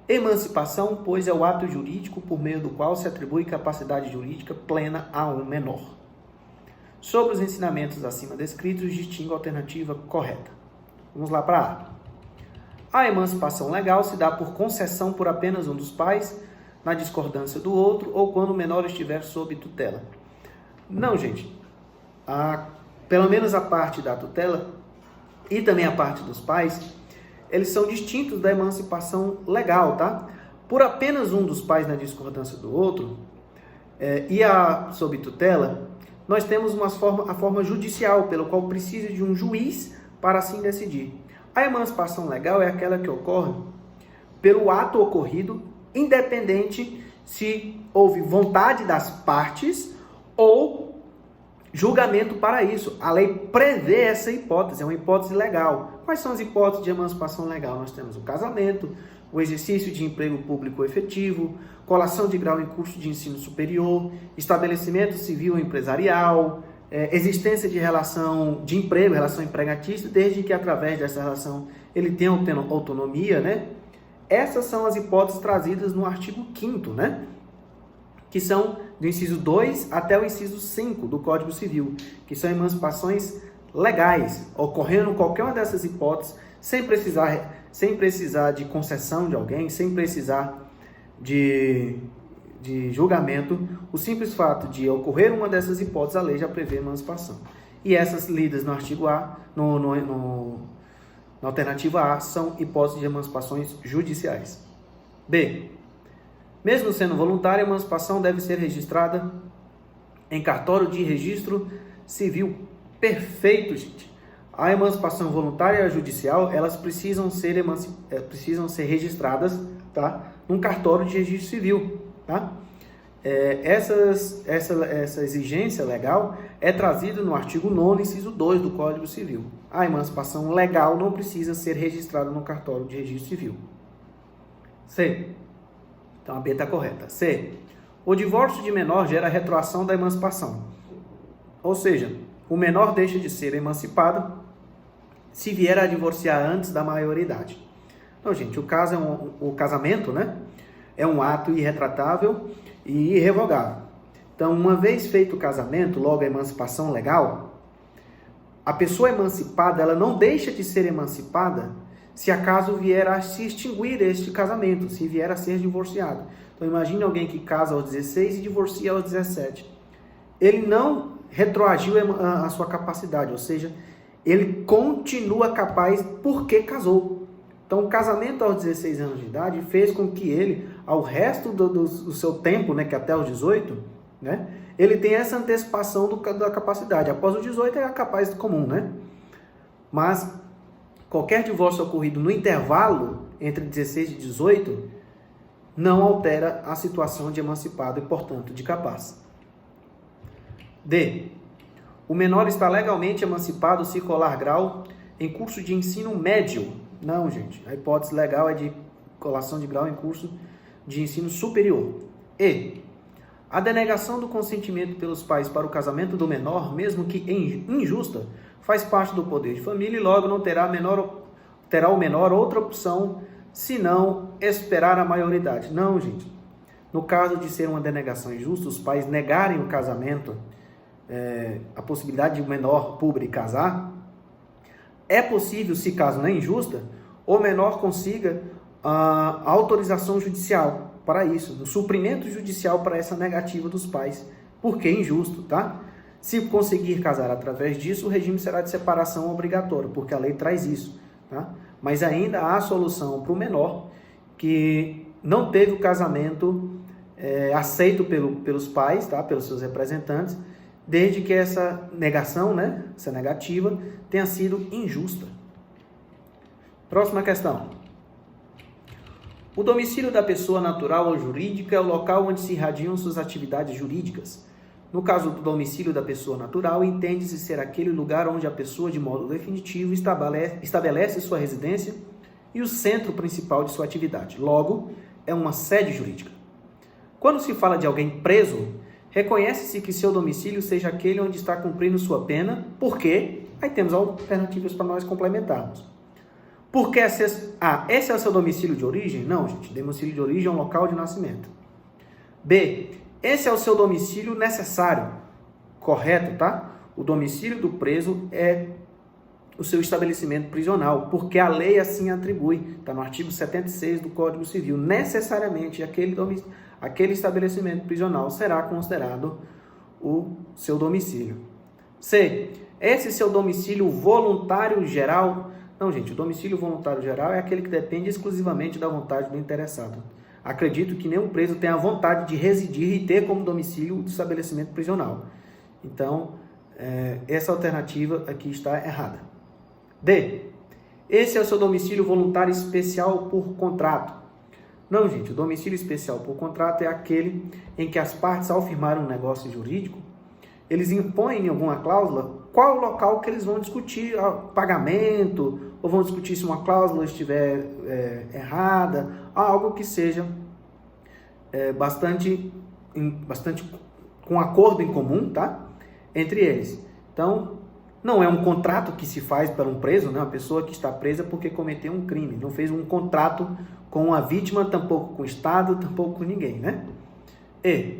Emancipação, pois, é o ato jurídico por meio do qual se atribui capacidade jurídica plena a um menor. Sobre os ensinamentos acima descritos, distingue a alternativa correta. Vamos lá para A. A emancipação legal se dá por concessão por apenas um dos pais, na discordância do outro, ou quando o menor estiver sob tutela. Não, gente. Pelo menos a parte da tutela e também a parte dos pais, eles são distintos da emancipação legal, tá? Por apenas um dos pais na discordância do outro e a sob tutela, nós temos a forma judicial, pelo qual precisa de um juiz para assim decidir. A emancipação legal é aquela que ocorre pelo ato ocorrido, independente se houve vontade das partes ou julgamento para isso. A lei prevê essa hipótese, é uma hipótese legal. Quais são as hipóteses de emancipação legal? Nós temos o casamento, o exercício de emprego público efetivo, colação de grau em curso de ensino superior, estabelecimento civil ou empresarial, existência de relação de emprego, relação empregatícia, desde que através dessa relação ele tenha autonomia, né? Essas são as hipóteses trazidas no artigo 5º, né? Que são do inciso 2 até o inciso 5 do Código Civil, que são emancipações legais, ocorrendo qualquer uma dessas hipóteses, sem precisar de concessão de alguém, sem precisar de julgamento. O simples fato de ocorrer uma dessas hipóteses, a lei já prevê emancipação. E essas lidas no artigo A, na alternativa A, são hipóteses de emancipações judiciais. B. Mesmo sendo voluntária, a emancipação deve ser registrada em cartório de registro civil. Perfeito, gente. A emancipação voluntária e a judicial, elas precisam ser registradas, tá? Num cartório de registro civil, tá? Essa exigência legal é trazida no artigo 9º, inciso 2 do Código Civil. A emancipação legal não precisa ser registrada no cartório de registro civil. C. Então a B está correta. C. O divórcio de menor gera retroação da emancipação. Ou seja, o menor deixa de ser emancipado se vier a divorciar antes da maioridade. Então, gente, o casamento, né, é um ato irretratável e irrevogável. Então, uma vez feito o casamento, logo a emancipação legal, a pessoa emancipada, ela não deixa de ser emancipada se acaso vier a se extinguir este casamento, se vier a ser divorciado. Então, imagine alguém que casa aos 16 e divorcia aos 17. Ele não retroagiu a sua capacidade, ou seja, ele continua capaz porque casou. Então, o casamento aos 16 anos de idade fez com que ele, ao resto do seu tempo, né, que até os 18, né, ele tenha essa antecipação da capacidade. Após os 18 é capaz comum, né? Mas qualquer divórcio ocorrido no intervalo entre 16 e 18 não altera a situação de emancipado e, portanto, de capaz. D. O menor está legalmente emancipado se colar grau em curso de ensino médio. Não, gente. A hipótese legal é de colação de grau em curso de ensino superior. E. A denegação do consentimento pelos pais para o casamento do menor, mesmo que injusta, faz parte do poder de família e logo não terá o menor outra opção senão esperar a maioridade. Não, gente. No caso de ser uma denegação injusta, os pais negarem o casamento, a possibilidade de o menor pobre casar, é possível, se caso não é injusta, o menor consiga a autorização judicial para isso, o suprimento judicial para essa negativa dos pais, porque é injusto, tá? Se conseguir casar através disso, o regime será de separação obrigatória, porque a lei traz isso, tá? Mas ainda há solução para o menor que não teve o casamento aceito pelos pais, tá? Pelos seus representantes, desde que essa negação, né? Essa negativa tenha sido injusta. Próxima questão. O domicílio da pessoa natural ou jurídica é o local onde se irradiam suas atividades jurídicas. No caso do domicílio da pessoa natural, entende-se ser aquele lugar onde a pessoa, de modo definitivo, estabelece sua residência e o centro principal de sua atividade. Logo, é uma sede jurídica. Quando se fala de alguém preso, reconhece-se que seu domicílio seja aquele onde está cumprindo sua pena, porque aí temos alternativas para nós complementarmos. Porque esse é o seu domicílio de origem? Não, gente. Domicílio de origem é um local de nascimento. B. Esse é o seu domicílio necessário? Correto, tá? O domicílio do preso é o seu estabelecimento prisional, porque a lei assim atribui. Está no artigo 76 do Código Civil. Necessariamente, aquele estabelecimento prisional será considerado o seu domicílio. C. Esse seu domicílio voluntário geral? Não, gente, o domicílio voluntário geral é aquele que depende exclusivamente da vontade do interessado. Acredito que nenhum preso tenha a vontade de residir e ter como domicílio o estabelecimento prisional. Então, essa alternativa aqui está errada. D. Esse é o seu domicílio voluntário especial por contrato? Não, gente, o domicílio especial por contrato é aquele em que as partes, ao firmar um negócio jurídico, eles impõem em alguma cláusula qual o local que eles vão discutir pagamento, ou vão discutir se uma cláusula estiver errada, algo que seja bastante com acordo em comum, tá? Entre eles. Então, não é um contrato que se faz para um preso, né? Uma pessoa que está presa porque cometeu um crime, não fez um contrato com a vítima, tampouco com o Estado, tampouco com ninguém, né? E.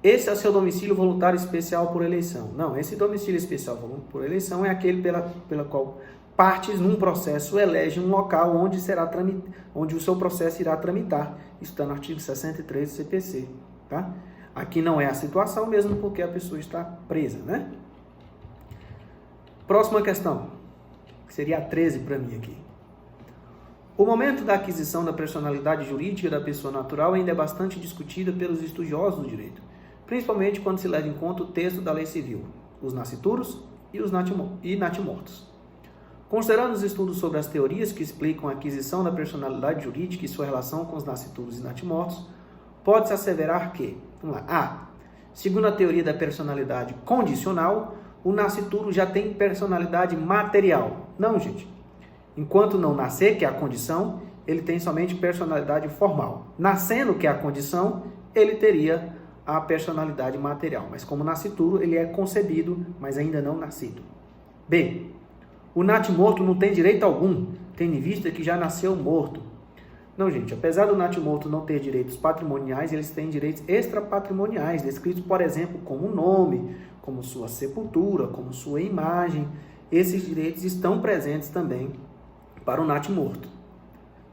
Esse é o seu domicílio voluntário especial por eleição. Não, esse domicílio especial por eleição é aquele pela qual partes num processo elegem um local onde o seu processo irá tramitar. Isso está no artigo 63 do CPC. Tá? Aqui não é a situação mesmo porque a pessoa está presa, né? Próxima questão, que seria a 13 para mim aqui. O momento da aquisição da personalidade jurídica da pessoa natural ainda é bastante discutida pelos estudiosos do direito, principalmente quando se leva em conta o texto da lei civil, os nascituros e os natimortos. Considerando os estudos sobre as teorias que explicam a aquisição da personalidade jurídica e sua relação com os nascituros e natimortos, pode-se asseverar que, vamos lá, A. Segundo a teoria da personalidade condicional, o nascituro já tem personalidade material. Não, gente. Enquanto não nascer, que é a condição, ele tem somente personalidade formal. Nascendo, que é a condição, ele teria a personalidade material. Mas como nascituro, ele é concebido, mas ainda não nascido. B. O natimorto não tem direito algum, tendo em vista que já nasceu morto. Não, gente, apesar do natimorto não ter direitos patrimoniais, eles têm direitos extrapatrimoniais, descritos, por exemplo, como nome, como sua sepultura, como sua imagem. Esses direitos estão presentes também para o natimorto.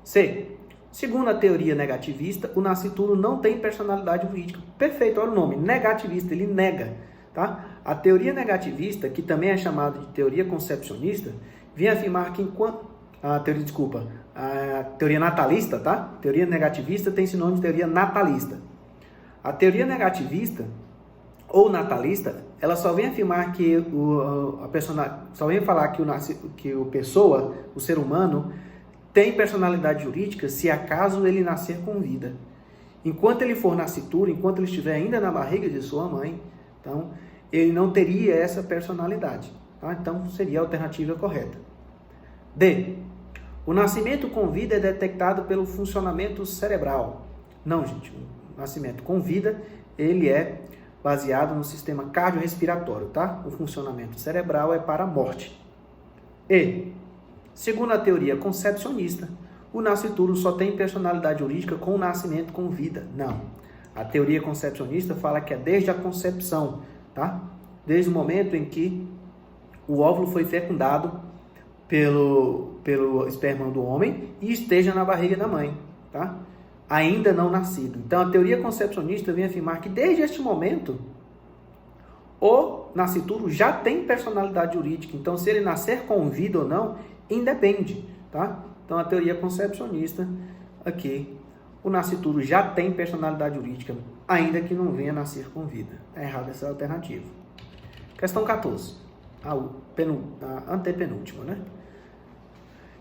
C. Segundo a teoria negativista, o nascituro não tem personalidade jurídica. Perfeito, olha o nome, negativista, ele nega. Tá? A teoria negativista, que também é chamada de teoria concepcionista, vem afirmar que a teoria natalista, tá? Teoria negativista tem sinônimo de teoria natalista. A teoria negativista ou natalista, ela só vem afirmar que só vem falar que o ser humano tem personalidade jurídica se acaso ele nascer com vida. Enquanto ele for nascituro, enquanto ele estiver ainda na barriga de sua mãe, então ele não teria essa personalidade. Tá? Então seria a alternativa correta. D. O nascimento com vida é detectado pelo funcionamento cerebral. Não, gente. O nascimento com vida, ele é baseado no sistema cardiorrespiratório, tá? O funcionamento cerebral é para a morte. E, segundo a teoria concepcionista, o nascituro só tem personalidade jurídica com o nascimento com vida. Não. A teoria concepcionista fala que é desde a concepção, tá? Desde o momento em que o óvulo foi fecundado pelo esperma do homem e esteja na barriga da mãe, tá? Ainda não nascido. Então, a teoria concepcionista vem afirmar que desde este momento, o nascituro já tem personalidade jurídica. Então, se ele nascer com vida ou não, independe, tá? Então, a teoria concepcionista aqui, o nascituro já tem personalidade jurídica, ainda que não venha nascer com vida. É errada essa alternativa. Questão 14. A antepenúltima, né?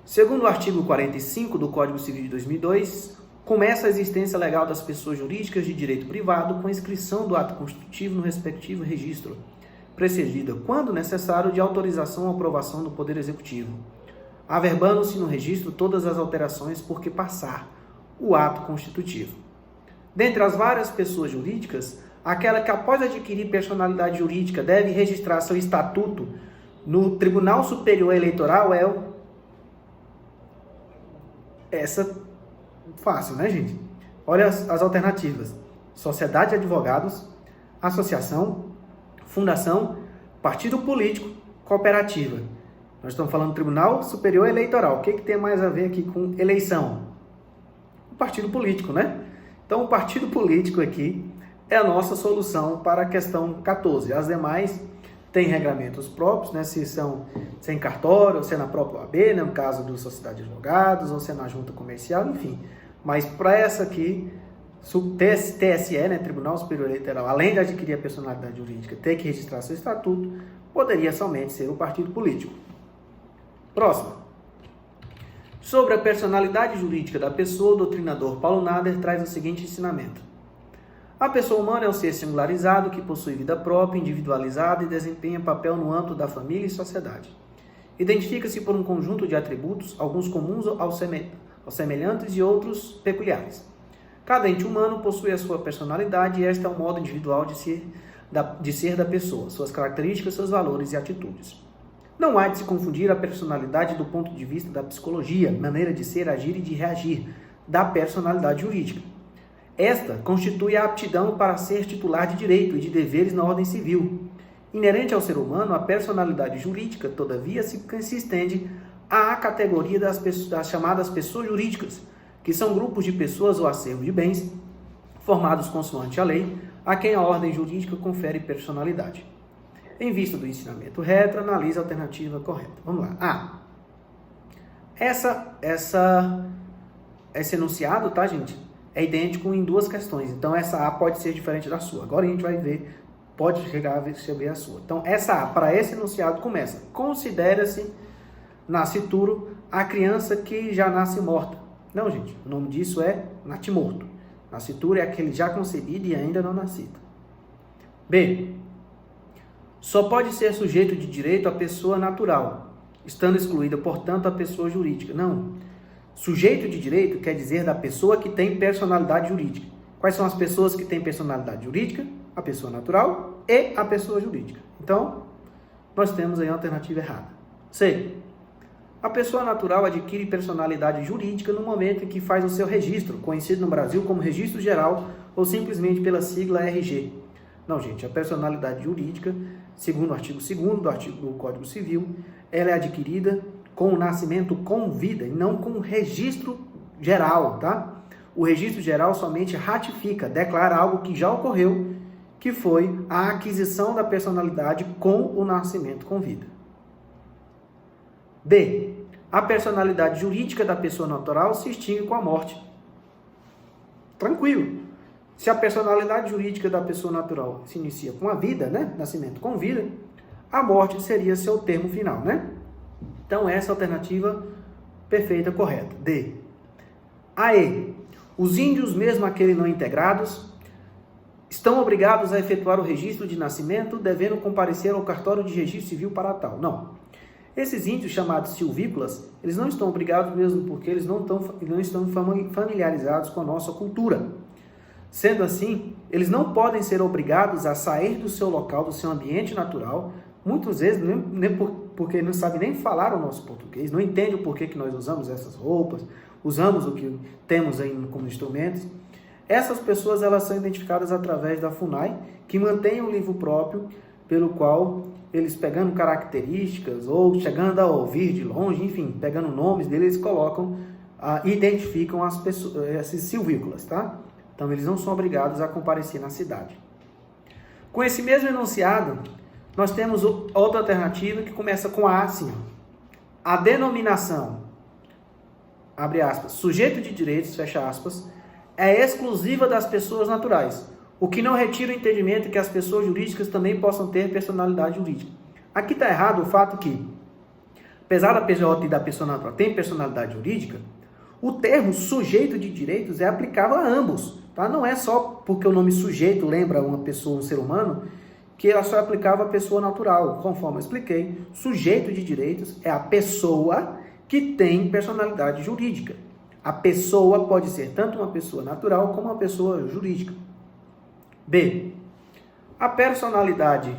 Segundo o artigo 45 do Código Civil de 2002, começa a existência legal das pessoas jurídicas de direito privado com inscrição do ato constitutivo no respectivo registro, precedida, quando necessário, de autorização ou aprovação do Poder Executivo, averbando-se no registro todas as alterações por que passar o ato constitutivo. Dentre as várias pessoas jurídicas, aquela que, após adquirir personalidade jurídica, deve registrar seu estatuto no Tribunal Superior Eleitoral é o Essa, fácil, né, gente? Olha as alternativas. Sociedade de advogados, associação, fundação, partido político, cooperativa. Nós estamos falando do Tribunal Superior Eleitoral. O que tem mais a ver aqui com eleição? O partido político, né? Então, o partido político aqui é a nossa solução para a questão 14. As demais têm regramentos próprios, né? Se é em cartório, ou se é na própria OAB, né? No caso do Sociedade de Advogados, ou se é na Junta Comercial, enfim. Mas para essa aqui, TSE, né? Tribunal Superior Eleitoral, além de adquirir a personalidade jurídica, ter que registrar seu estatuto, poderia somente ser o partido político. Próximo. Sobre a personalidade jurídica da pessoa, o doutrinador Paulo Nader traz o seguinte ensinamento. A pessoa humana é um ser singularizado que possui vida própria, individualizada e desempenha papel no âmbito da família e sociedade. Identifica-se por um conjunto de atributos, alguns comuns aos semelhantes e outros peculiares. Cada ente humano possui a sua personalidade e esta é o modo individual de ser da pessoa, suas características, seus valores e atitudes. Não há de se confundir a personalidade do ponto de vista da psicologia, maneira de ser, agir e de reagir, da personalidade jurídica. Esta constitui a aptidão para ser titular de direito e de deveres na ordem civil. Inerente ao ser humano, a personalidade jurídica, todavia, se estende à categoria das chamadas pessoas jurídicas, que são grupos de pessoas ou acervos de bens, formados consoante a lei, a quem a ordem jurídica confere personalidade. Em vista do ensinamento reto, analise a alternativa correta. Vamos lá. A. Esse enunciado, tá, gente? É idêntico em duas questões. Então, essa A pode ser diferente da sua. Agora a gente vai ver, pode chegar a ver a sua. Então, essa A, para esse enunciado, começa. Considera-se nascituro a criança que já nasce morta. Não, gente. O nome disso é natimorto. Nascituro é aquele já concebido e ainda não nascido. B. Só pode ser sujeito de direito a pessoa natural, estando excluída, portanto, a pessoa jurídica. Não. Sujeito de direito quer dizer da pessoa que tem personalidade jurídica. Quais são as pessoas que têm personalidade jurídica? A pessoa natural e a pessoa jurídica. Então, nós temos aí a alternativa errada. C. A pessoa natural adquire personalidade jurídica no momento em que faz o seu registro, conhecido no Brasil como Registro Geral ou simplesmente pela sigla RG. Não, gente, a personalidade jurídica, segundo o artigo 2º do Código Civil, ela é adquirida com o nascimento com vida e não com o registro geral, tá? O registro geral somente ratifica, declara algo que já ocorreu, que foi a aquisição da personalidade com o nascimento com vida. B. A personalidade jurídica da pessoa natural se extingue com a morte. Tranquilo. Se a personalidade jurídica da pessoa natural se inicia com a vida, né? Nascimento com vida, a morte seria seu termo final, né? Então, essa é a alternativa perfeita, correta. D. A. E. Os índios, mesmo aqueles não integrados, estão obrigados a efetuar o registro de nascimento, devendo comparecer ao cartório de registro civil para tal. Não. Esses índios, chamados silvícolas, eles não estão obrigados mesmo porque eles não estão familiarizados com a nossa cultura. Sendo assim, eles não podem ser obrigados a sair do seu local, do seu ambiente natural, muitas vezes nem porque não sabem nem falar o nosso português, não entendem o porquê que nós usamos essas roupas, usamos o que temos aí como instrumentos. Essas pessoas elas são identificadas através da FUNAI, que mantém um livro próprio, pelo qual eles, pegando características ou chegando a ouvir de longe, enfim, pegando nomes deles, eles colocam, identificam as pessoas, esses silvícolas, tá? Então, eles não são obrigados a comparecer na cidade. Com esse mesmo enunciado, nós temos outra alternativa que começa com A, assim. A denominação, abre aspas, sujeito de direitos, fecha aspas, é exclusiva das pessoas naturais, o que não retira o entendimento que as pessoas jurídicas também possam ter personalidade jurídica. Aqui está errado o fato que, apesar da PJ e da pessoa natural ter personalidade jurídica, o termo sujeito de direitos é aplicável a ambos. Tá? Não é só porque o nome sujeito lembra uma pessoa, um ser humano, que ela só é aplicável à pessoa natural. Conforme eu expliquei, sujeito de direitos é a pessoa que tem personalidade jurídica. A pessoa pode ser tanto uma pessoa natural como uma pessoa jurídica. B. A personalidade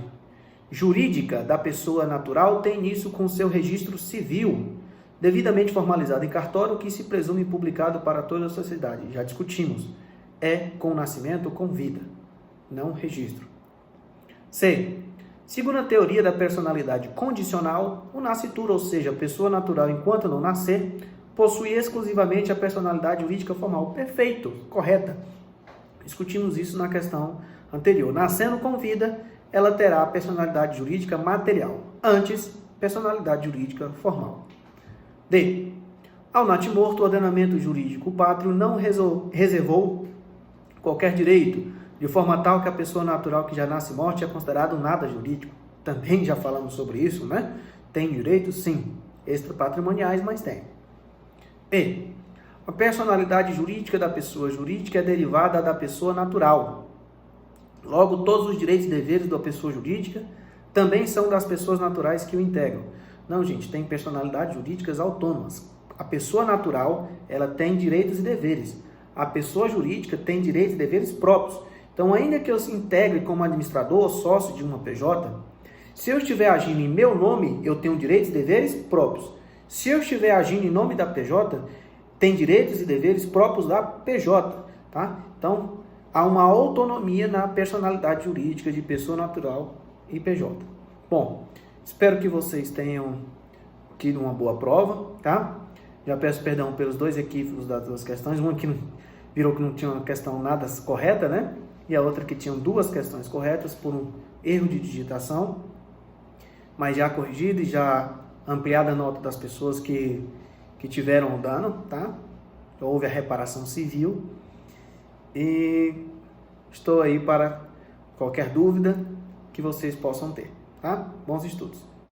jurídica da pessoa natural tem início com seu registro civil, devidamente formalizado em cartório, que se presume publicado para toda a sociedade. Já discutimos. É com nascimento ou com vida, não registro. C. Segundo a teoria da personalidade condicional, o nascituro, ou seja, a pessoa natural enquanto não nascer, possui exclusivamente a personalidade jurídica formal. Perfeito, correta. Discutimos isso na questão anterior. Nascendo com vida, ela terá a personalidade jurídica material. Antes, personalidade jurídica formal. D. Ao natimorto, o ordenamento jurídico pátrio não reservou qualquer direito, de forma tal que a pessoa natural que já nasce morte é considerado nada jurídico. Também já falamos sobre isso, né? Tem direitos? Sim. Extrapatrimoniais, mas tem. E. A personalidade jurídica da pessoa jurídica é derivada da pessoa natural. Logo, todos os direitos e deveres da pessoa jurídica também são das pessoas naturais que o integram. Não, gente, tem personalidades jurídicas autônomas. A pessoa natural, ela tem direitos e deveres. A pessoa jurídica tem direitos e deveres próprios. Então, ainda que eu se integre como administrador ou sócio de uma PJ, se eu estiver agindo em meu nome, eu tenho direitos e deveres próprios. Se eu estiver agindo em nome da PJ, tem direitos e deveres próprios da PJ, tá? Então, há uma autonomia na personalidade jurídica de pessoa natural e PJ. Bom, espero que vocês tenham tido uma boa prova, tá? Já peço perdão pelos dois equívocos das duas questões, uma que virou que não tinha uma questão nada correta, né? E a outra que tinham duas questões corretas por um erro de digitação, mas já corrigido e já ampliada a nota das pessoas que tiveram o dano, tá? Houve a reparação civil e estou aí para qualquer dúvida que vocês possam ter, tá? Bons estudos!